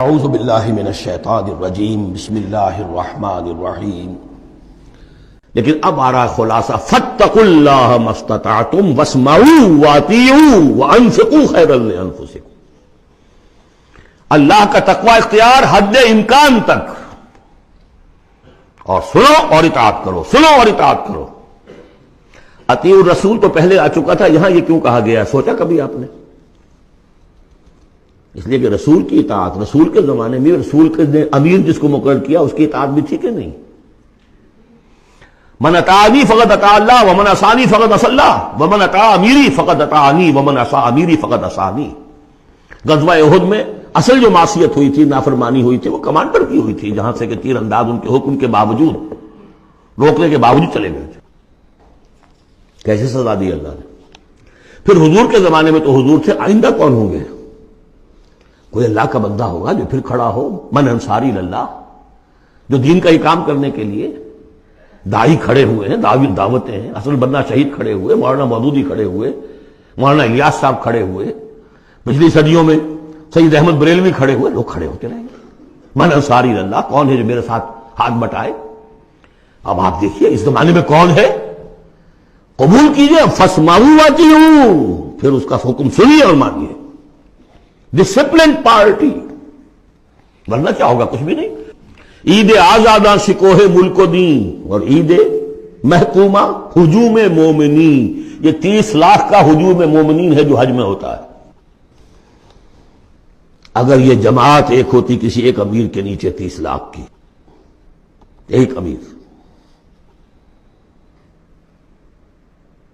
اعوذ باللہ من الشیطان الرجیم بسم اللہ الرحمن الرحیم. لیکن اب آ رہا خلاصہ فاتقوا اللہ ما استطعتم واسمعوا واطیعوا وانفقوا خیرا لانفسکم. اللہ کا تقوی اختیار حد امکان تک، اور سنو اور اطاعت کرو، سنو اور اطاعت کرو. اطیعوا الرسول تو پہلے آ چکا تھا، یہاں یہ کیوں کہا گیا سوچا کبھی آپ نے؟ اس لیے کہ رسول کی اطاعت، رسول کے زمانے میں رسول کے امیر جس کو مقرر کیا اس کی اطاعت بھی تھی کہ نہیں؟ من اطاعنی فقد اطاع اللہ ومن عصانی فقد عصی اللہ ومن اطاع امیری فقد اطاعنی ومن عصی امیری فقد عصانی. غزوہ احد میں اصل جو معصیت ہوئی تھی، نافرمانی ہوئی تھی، وہ کمانڈر کی ہوئی تھی، جہاں سے کہ تیر انداز ان کے حکم کے باوجود، روکنے کے باوجود چلے گئے تھے. کیسے سزا دی اللہ نے؟ پھر حضور کے زمانے میں تو حضور تھے، آئندہ کون ہوں گے؟ کوئی اللہ کا بندہ ہوگا جو پھر کھڑا ہو. من انصاری اللہ، جو دین کا ہی کام کرنے کے لیے داعی کھڑے ہوئے ہیں، دعوتیں ہیں. اصل بندہ شہید کھڑے ہوئے، مولانا مودودی کھڑے ہوئے، مولانا الیاس صاحب کھڑے ہوئے، پچھلی صدیوں میں سید احمد بریلوی کھڑے ہوئے، لوگ کھڑے ہوتے رہیں گے. من انصاری اللہ، کون ہے جو میرے ساتھ ہاتھ بٹائے؟ اب آپ دیکھیے اس زمانے میں کون ہے، قبول کیجئے. فاسمعوا واطیعوا، پھر اس کا حکم سنیے اور مانیے. ڈسپلن پارٹی، ورنہ کیا ہوگا؟ کچھ بھی نہیں. عید آزاداں شکوہ ملک و دین اور عید محکومہ ہجوم مومنین. یہ 30 لاکھ کا ہجوم مومنین ہے جو حج میں ہوتا ہے. اگر یہ جماعت ایک ہوتی کسی ایک امیر کے نیچے 30 لاکھ کی، ایک امیر،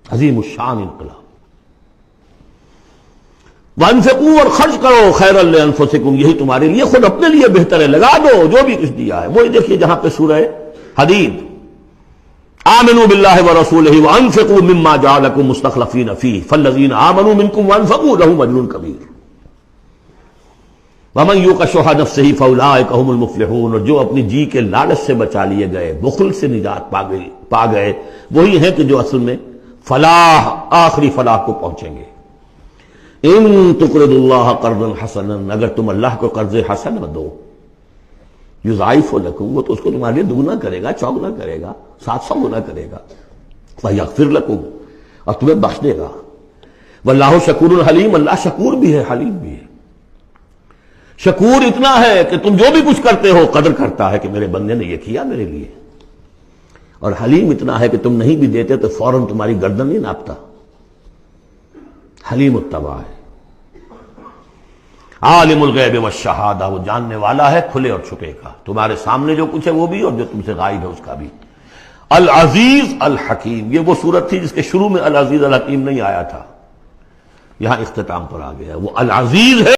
عظیم الشان انقلاب. وانفقوا، اور خرچ کرو، خیرا لانفسکم، یہی تمہارے لیے، خود اپنے لیے بہتر ہے. لگا دو جو بھی کچھ دیا ہے. وہی دیکھیے جہاں پہ سورہ حدید، آمنوا باللہ ورسولہ وانفقوا مما جعلکم مستخلفین فیہ فالذین آمنوا منکم وانفقوا لهم اجر کبیر ومن یوق شح نفسہ فاولئک هم المفلحون. اور جو اپنی جی کے لالچ سے بچا لیے گئے، بخل سے نجات پا گئے، وہی ہیں کہ جو اصل میں فلاح، آخری فلاح کو پہنچیں گے. ان تقرض اللہ قرضا حسنا، اگر تم اللہ کو قرض حسن دو، یضاعف لکم، وہ تو اس کو تمہارے لیے دگنا کرے گا، چوگنا کرے گا، 700 گنا کرے گا. فیغفر لکم، اور تمہیں بخش دے گا. واللہ شکور حلیم، اللہ شکور بھی ہے، حلیم بھی ہے. شکور اتنا ہے کہ تم جو بھی کچھ کرتے ہو قدر کرتا ہے کہ میرے بندے نے یہ کیا میرے لیے. اور حلیم اتنا ہے کہ تم نہیں بھی دیتے تو فوراً تمہاری گردن نہیں ناپتا. حلیم الطبع ہے. عالم الغیب والشہادہ، وہ جاننے والا ہے کھلے اور چھپے کا. تمہارے سامنے جو کچھ ہے وہ بھی، اور جو تم سے غائب ہے اس کا بھی. العزیز الحکیم، یہ وہ صورت تھی جس کے شروع میں العزیز الحکیم نہیں آیا تھا، یہاں اختتام پر آ گیا. وہ العزیز ہے